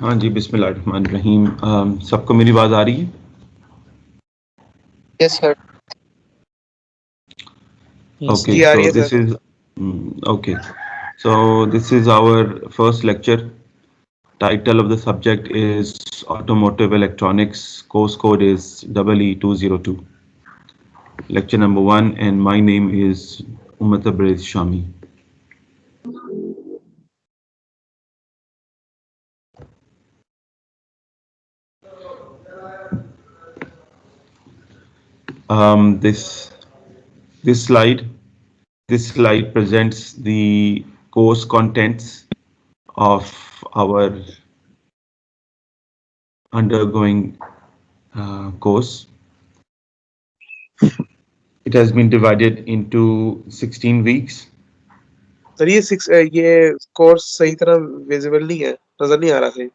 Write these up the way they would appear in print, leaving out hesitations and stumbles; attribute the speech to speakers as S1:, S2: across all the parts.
S1: हाँ जी, बिस्मिल्लाहिर्रहमानिर्रहीम। सबको मेरी आवाज़ आ रही है?
S2: Yes, sir.
S3: Yes,
S1: Okay,
S3: sir.
S2: जी आ रही
S1: so
S2: है
S1: this
S2: sir.
S1: is okay. So this is our first lecture. Title of the subject is Automotive Electronics. Course code is EE202. Lecture number 1, and my name is Umar Tabriz Shami. Um, this this slide this slide presents the course contents of our undergoing course. It has been divided into 16 weeks.
S2: Sir ये course सही तरह visible नहीं है, नजर नहीं आ रहा सही.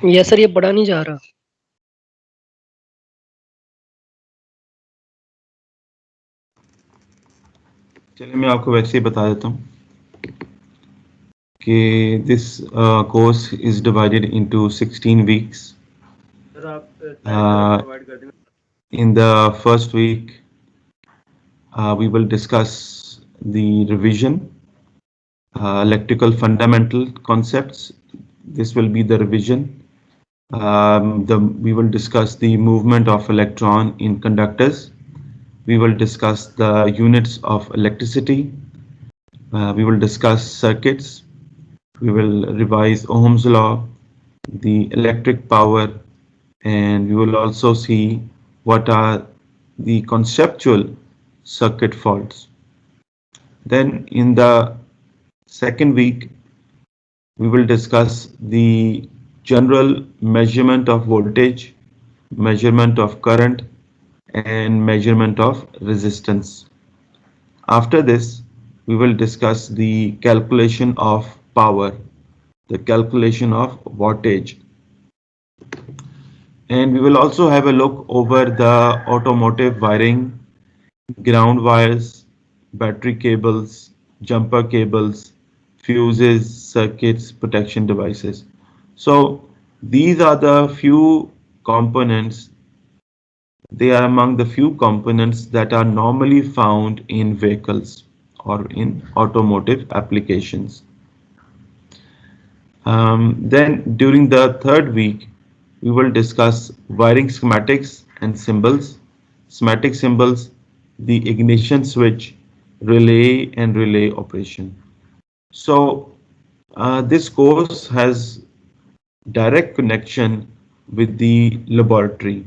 S3: ये सर ये पढ़ा नहीं जा रहा.
S1: चलिए मैं आपको वैसे ही बता देता हूँ कि this course is divided into 16 weeks. In the first week, we will discuss the revision, electrical fundamental concepts. This will be the revision. We will discuss the movement of electron in conductors. We will discuss the units of electricity. We will discuss circuits. We will revise Ohm's law, the electric power, and we will also see what are the conceptual circuit faults. Then in the second week, we will discuss the general measurement of voltage, measurement of current, and measurement of resistance. After this, we will discuss the calculation of power, the calculation of wattage. And we will also have a look over the automotive wiring, ground wires, battery cables, jumper cables, fuses, circuits, protection devices. So these are the few components. They are among the few components that are normally found in vehicles or in automotive applications. Then during the third week, we will discuss wiring schematics and symbols. Schematic symbols, the ignition switch, relay and relay operation. So this course has direct connection with the laboratory.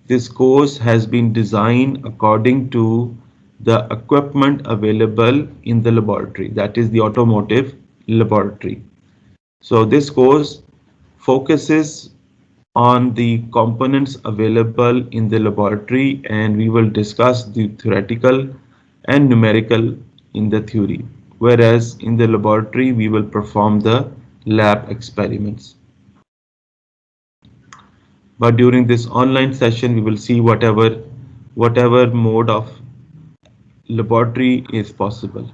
S1: This course has been designed according to the equipment available in the laboratory, that is the automotive laboratory. So this course focuses on the components available in the laboratory, and we will discuss the theoretical and numerical in the theory, whereas in the laboratory we will perform the lab experiments. But during this online session we will see whatever mode of laboratory is possible.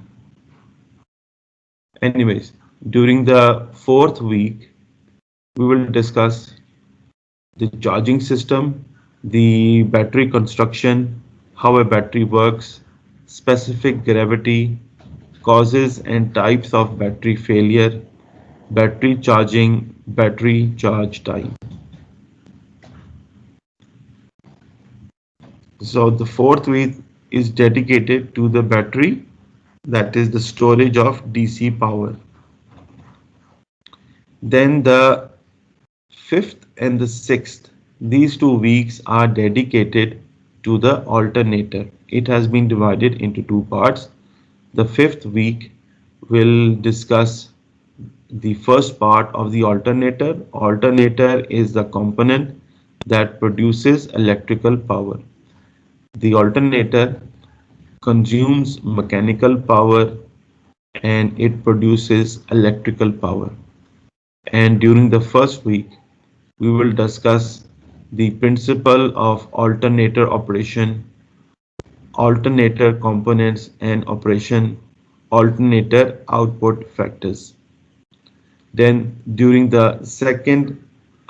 S1: Anyways, during the fourth week we will discuss the charging system, the battery construction, how a battery works, specific gravity, causes and types of battery failure, battery charging, battery charge time. So the fourth week is dedicated to the battery, that is the storage of DC power. Then the fifth and the sixth, these 2 weeks are dedicated to the alternator. It has been divided into two parts. The fifth week will discuss the first part of the alternator. Alternator is the component that produces electrical power. The alternator consumes mechanical power and it produces electrical power. And during the first week, we will discuss the principle of alternator operation, alternator components and operation, alternator output factors. Then during the second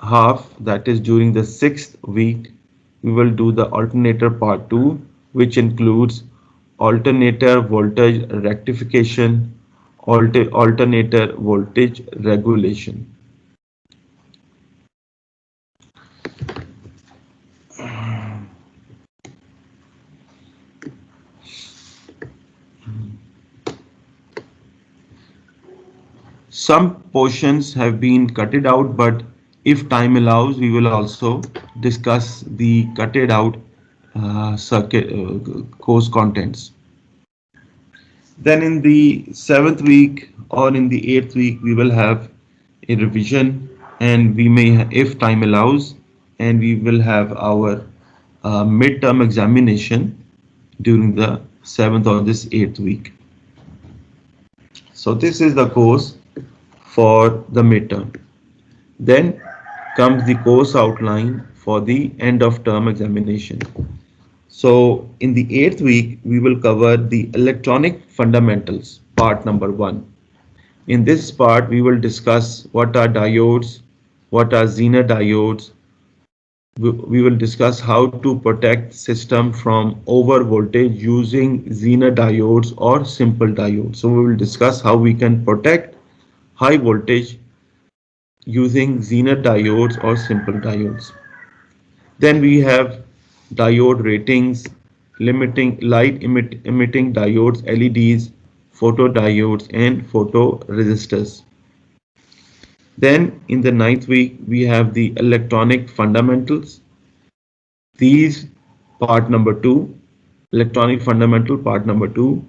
S1: half, that is during the 6th week, we will do the alternator part 2, which includes alternator voltage rectification, alternator voltage regulation. Some portions have been cutted out, but if time allows, we will also discuss the cutted out circuit course contents. Then in the 7th week or in the 8th week, we will have a revision, and we may, if time allows, and we will have our midterm examination during the 7th or this 8th week. So this is the course for the midterm. Then comes the course outline for the end of term examination. So in the 8th week, we will cover the electronic fundamentals, part number 1. In this part, we will discuss what are diodes, what are Zener diodes. We will discuss how to protect system from over voltage using Zener diodes or simple diodes. So we will discuss how we can protect high voltage using Zener diodes or simple diodes. Then we have diode ratings, limiting light emitting diodes, LEDs, photodiodes, and photoresistors. Then in the 9th week, we have the electronic fundamentals. These part number 2, electronic fundamental part number 2.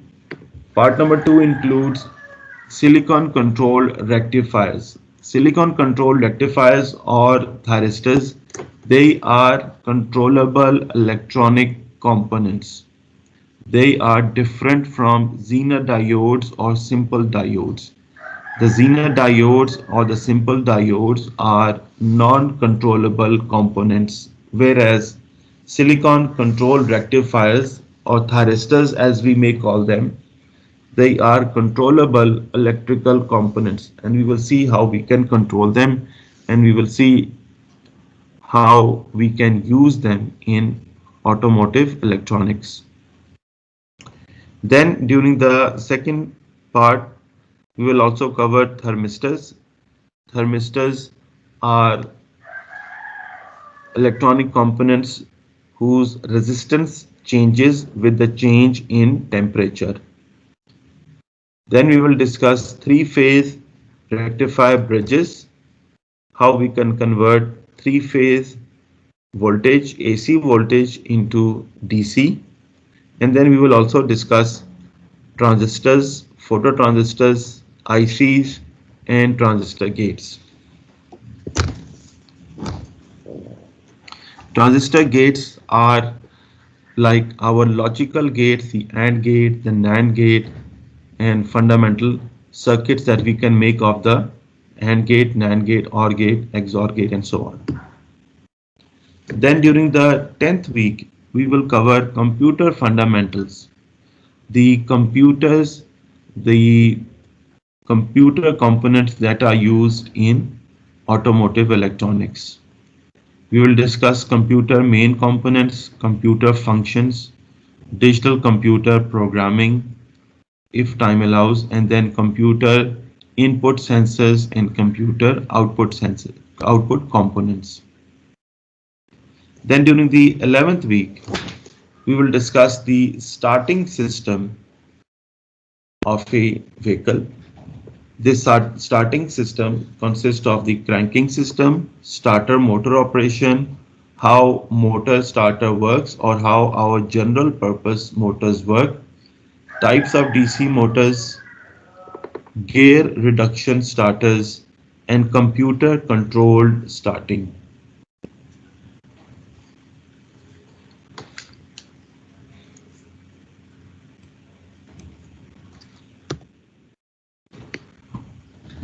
S1: Part number 2 includes silicon controlled rectifiers. Silicon controlled rectifiers or thyristors, they are controllable electronic components. They are different from Zener diodes or simple diodes. The Zener diodes or the simple diodes are non-controllable components, whereas silicon controlled rectifiers or thyristors, as we may call them, they are controllable electrical components, and we will see how we can control them, and we will see how we can use them in automotive electronics. Then during the second part, we will also cover thermistors. Thermistors are electronic components whose resistance changes with the change in temperature. Then we will discuss three-phase rectifier bridges, how we can convert three-phase voltage, AC voltage into DC. And then we will also discuss transistors, phototransistors, ICs, and transistor gates. Transistor gates are like our logical gates, the AND gate, the NAND gate, and fundamental circuits that we can make of the AND gate, NAND gate, OR gate, XOR gate, and so on. Then during the 10th week, we will cover computer fundamentals. The computers, the computer components that are used in automotive electronics. We will discuss computer main components, computer functions, digital computer programming, if time allows, and then computer input sensors and computer output components. Then during the 11th week, we will discuss the starting system of a vehicle. This starting system consists of the cranking system, starter motor operation, how motor starter works or how our general purpose motors work, types of DC motors, gear reduction starters, and computer controlled starting.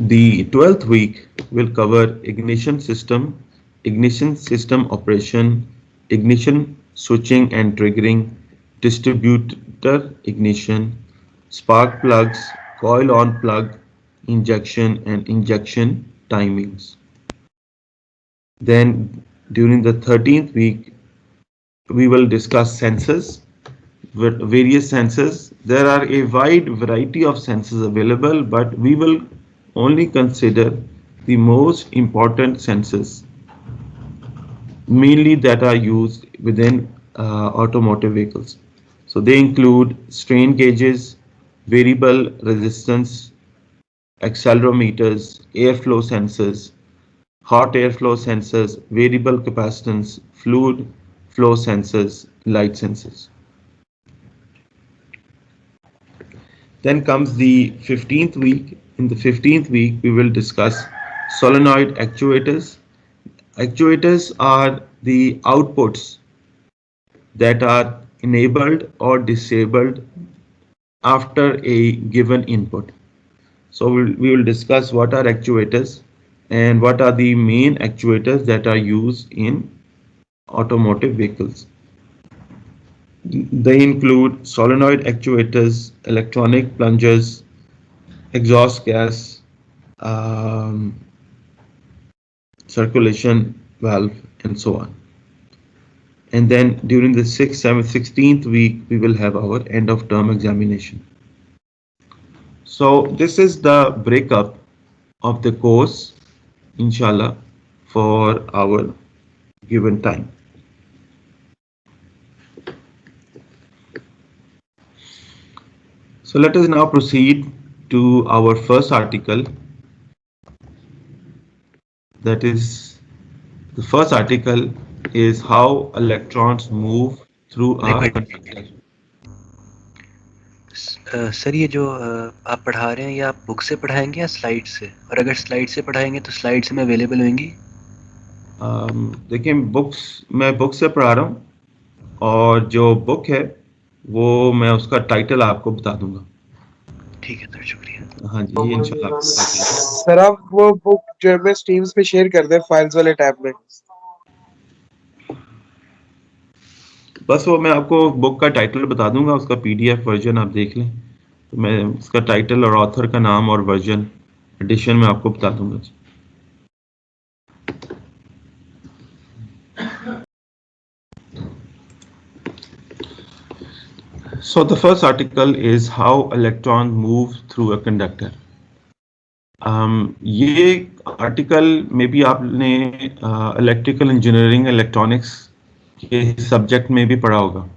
S1: The 12th week will cover ignition system operation, ignition switching and triggering, distributor ignition, spark plugs, coil on plug, injection and injection timings. Then during the 13th week, we will discuss sensors, various sensors. There are a wide variety of sensors available, but we will only consider the most important sensors, mainly that are used within automotive vehicles. So they include strain gauges, variable resistance, accelerometers, airflow sensors, hot airflow sensors, variable capacitance, fluid flow sensors, light sensors. Then comes the 15th week. In the 15th week, we will discuss solenoid actuators. Actuators are the outputs that are enabled or disabled after a given input. So we will discuss what are actuators and what are the main actuators that are used in automotive vehicles. They include solenoid actuators, electronic plungers, exhaust gas, um, circulation valve, and so on. And then during the 6th, 7th, 16th week, we will have our end of term examination. So this is the breakup of the course, inshallah, for our given time. So let us now proceed to our first article. That is, the first article is how electrons move through a conductor.
S4: Sir ये जो आप पढ़ा रहे हैं ये आप book से पढ़ाएंगे या स्लाइड से, और अगर स्लाइड से पढ़ाएंगे तो स्लाइड्स में अवेलेबल होंगी?
S1: देखिए मैं बुक से पढ़ा रहा हूँ, और जो बुक है वो मैं उसका टाइटल आपको बता दूंगा।
S4: ठीक है सर, शुक्रिया।
S1: हाँ जी, ये इंशाल्लाह।
S2: सर आप वो बुक जो है मैं स्ट्रीम्स पे शेयर कर दें फाइल्स वाले टैब में।
S1: बस वो मैं आपको बुक का टाइटल बता दूंगा, उसका PDF वर्जन आप देख लें, तो मैं उसका टाइटल और ऑथर का नाम और वर्जन एडिशन में आपको बता दूंगा। So the first article is how electrons move through a conductor. ये आर्टिकल में भी आपने इलेक्ट्रिकल इंजीनियरिंग इलेक्ट्रॉनिक्स के सब्जेक्ट में भी पढ़ा होगा।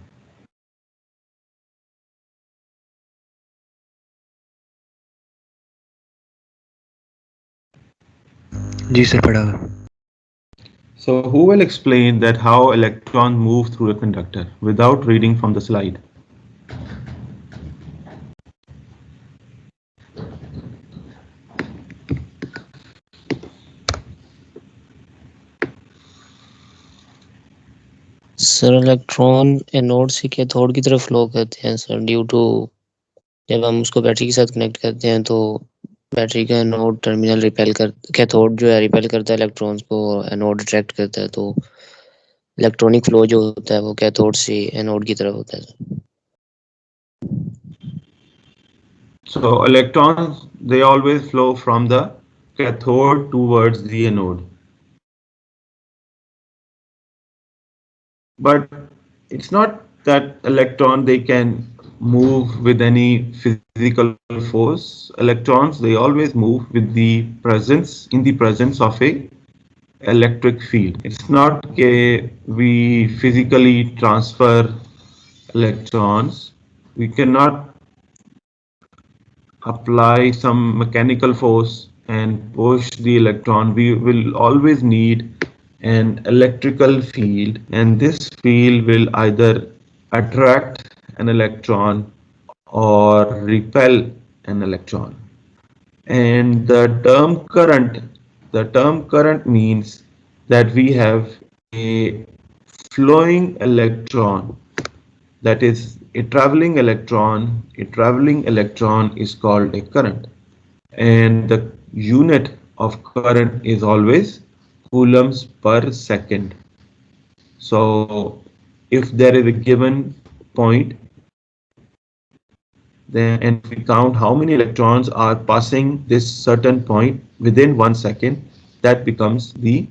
S4: जी सर, पढ़ा हुआ।
S1: So who will explain that how electrons move through a conductor without reading from the slide?
S5: Sir electron anode से कैथोड की तरफ फ्लो करते हैं सर, ड्यू टू जब हम उसको बैटरी के साथ कनेक्ट करते हैं तो बैटरी का एनोड टर्मिनल रिपेल कर कैथोड जो है रिपेल करता है इलेक्ट्रॉन्स को, एनोड अट्रैक्ट करता है, तो इलेक्ट्रॉनिक फ्लो जो होता है वो कैथोड से एनोड की तरफ होता है sir.
S1: So electrons, they always flow from the cathode towards the anode. But it's not that electron they can move with any physical force. Electrons, they always move with the presence of a electric field. It's not that we physically transfer electrons. We cannot apply some mechanical force and push the electron. We will always need an electrical field, and this field will either attract an electron or repel an electron. And the term current means that we have a flowing electron, that is a traveling electron. A traveling electron is called a current, and the unit of current is always coulombs per second. So if there is a given point, then and if we count how many electrons are passing this certain point within 1 second, that becomes the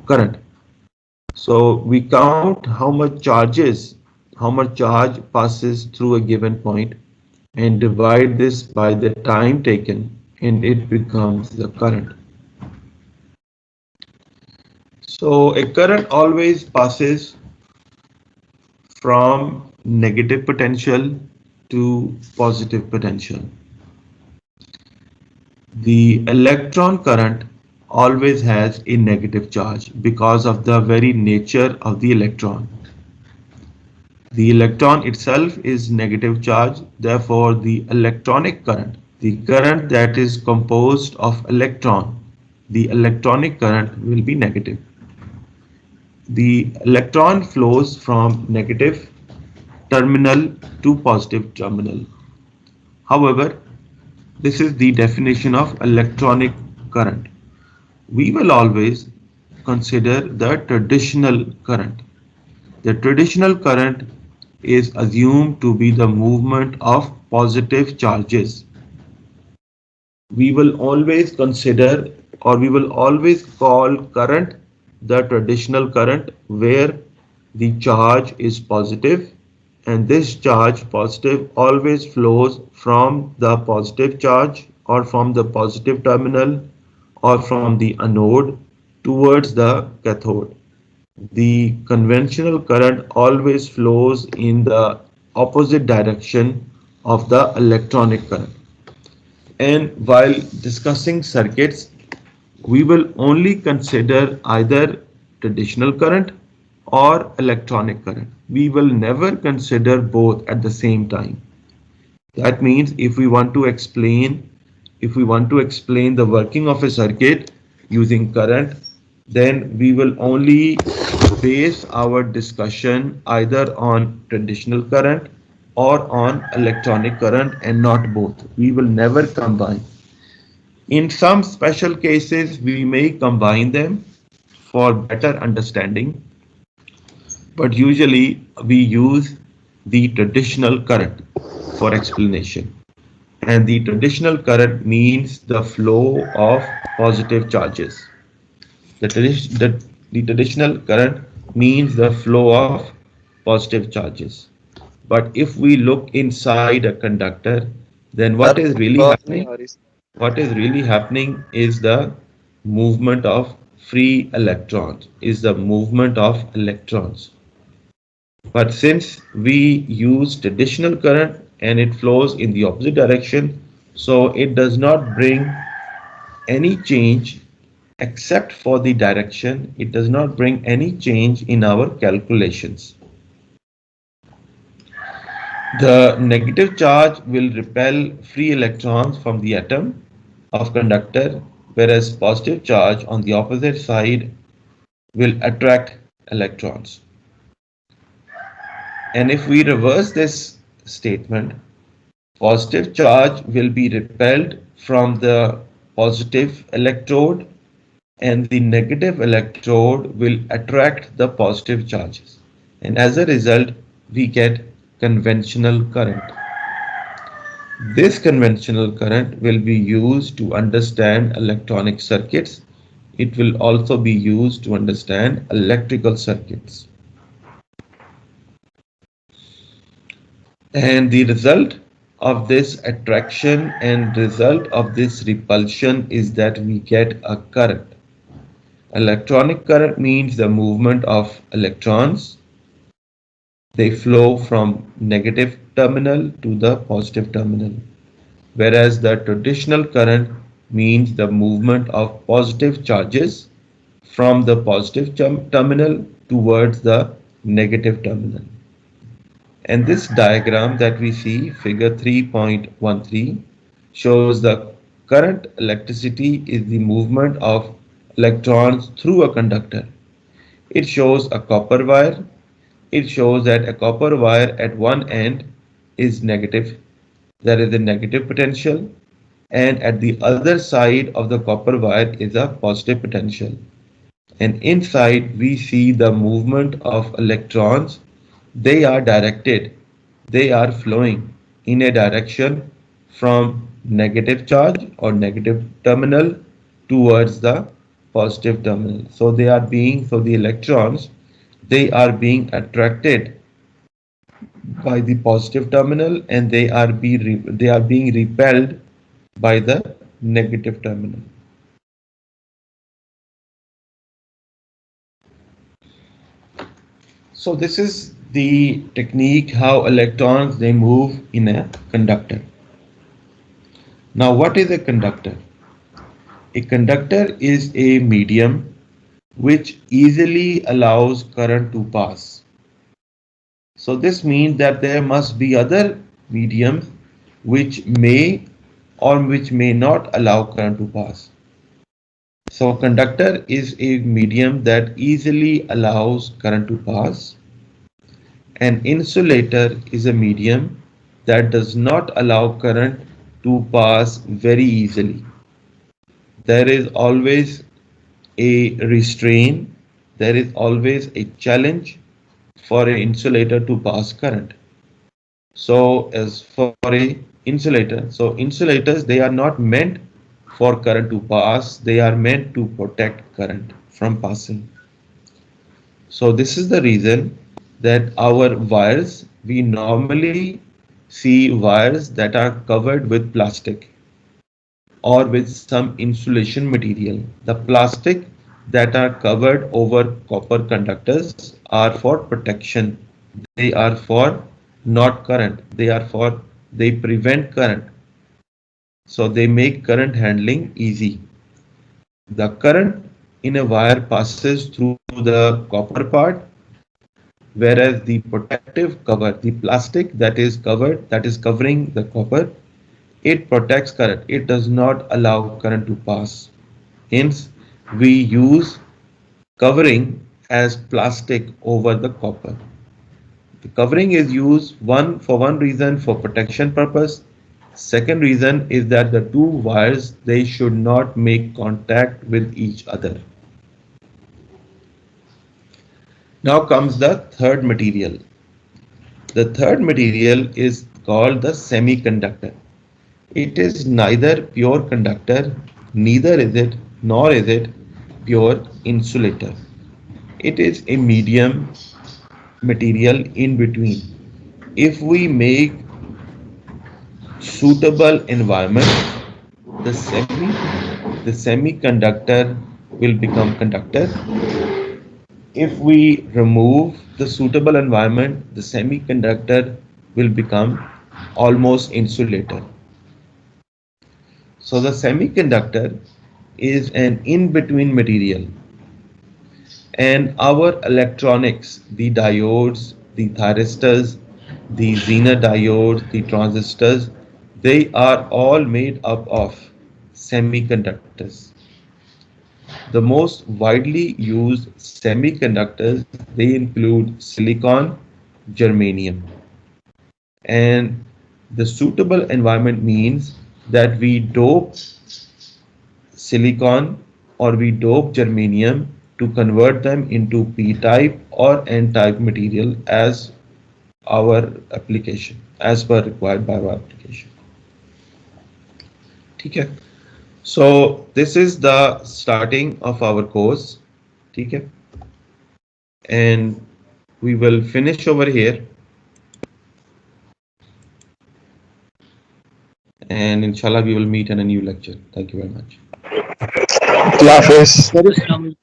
S1: current. So we count how much charge passes through a given point, and divide this by the time taken, and it becomes the current. So a current always passes from negative potential to positive potential. The electron current always has a negative charge because of the very nature of the electron. The electron itself is negative charge, therefore the electronic current, the current that is composed of electron, the electronic current will be negative. The electron flows from negative terminal to positive terminal. However, this is the definition of electronic current. We will always consider the traditional current. The traditional current is assumed to be the movement of positive charges. We will always consider, or we will always call current the traditional current, where the charge is positive, and this charge positive always flows from the positive charge or from the positive terminal or from the anode towards the cathode. The conventional current always flows in the opposite direction of the electronic current. And while discussing circuits, we will only consider either traditional current or electronic current. We will never consider both at the same time. That means if we want to explain the working of a circuit using current, then we will only base our discussion either on traditional current or on electronic current and not both. We will never combine. In some special cases, we may combine them for better understanding, but usually we use the traditional current for explanation. And the traditional current means the flow of positive charges. The traditional current means the flow of positive charges. But if we look inside a conductor, then what is really happening? What is really happening is the movement of free electrons, is the movement of electrons. But since we use traditional current and it flows in the opposite direction, so it does not bring any change except for the direction. It does not bring any change in our calculations. The negative charge will repel free electrons from the atom of conductor, whereas positive charge on the opposite side will attract electrons. And if we reverse this statement, positive charge will be repelled from the positive electrode and the negative electrode will attract the positive charges. And as a result, we get conventional current. This conventional current will be used to understand electronic circuits. It will also be used to understand electrical circuits. And the result of this attraction and result of this repulsion is that we get a current. Electronic current means the movement of electrons. They flow from negative terminal to the positive terminal, whereas the traditional current means the movement of positive charges from the positive terminal towards the negative terminal. And this diagram that we see, figure 3.13, shows the current electricity is the movement of electrons through a conductor. It shows a copper wire. It shows that a copper wire at one end is negative. There is a negative potential, and at the other side of the copper wire is a positive potential. And inside we see the movement of electrons. They are directed they are flowing in a direction from negative charge or negative terminal towards the positive terminal. So the electrons, they are being attracted by the positive terminal, and they are being repelled by the negative terminal. So this is the technique how electrons they move in a conductor. Now what is a conductor? A conductor is a medium which easily allows current to pass. So this means that there must be other mediums which may or which may not allow current to pass. So conductor is a medium that easily allows current to pass. An insulator is a medium that does not allow current to pass very easily. There is always a restraint, there is always a challenge for an insulator to pass current. So as for a insulator, so insulators, they are not meant for current to pass, they are meant to protect current from passing. So this is the reason that our wires, we normally see wires that are covered with plastic or with some insulation material. The plastic that are covered over copper conductors are for protection. They are for not current. They prevent current. So they make current handling easy. The current in a wire passes through the copper part, whereas the protective cover, the plastic that is covering the copper, it protects current. It does not allow current to pass. Hence, we use covering as plastic over the copper. The covering is used for one reason, for protection purpose. Second reason is that the two wires, they should not make contact with each other. Now comes the third material. The third material is called the semiconductor. It is neither pure conductor, nor is it pure insulator. It is a medium material in between. If we make suitable environment, the semiconductor will become conductor. If we remove the suitable environment, the semiconductor will become almost insulator. So the semiconductor is an in-between material, and our electronics, the diodes, the thyristors, the Zener diodes, the transistors, they are all made up of semiconductors. The most widely used semiconductors, they include silicon, germanium. And the suitable environment means that we dope silicon or we dope germanium to convert them into p-type or n-type material as our application, as per required by our application. Okay. So this is the starting of our course. Okay. And we will finish over here. And inshallah we will meet in a new lecture. Thank you very much.
S2: Allah Hafiz.
S3: Assalamu alaikum.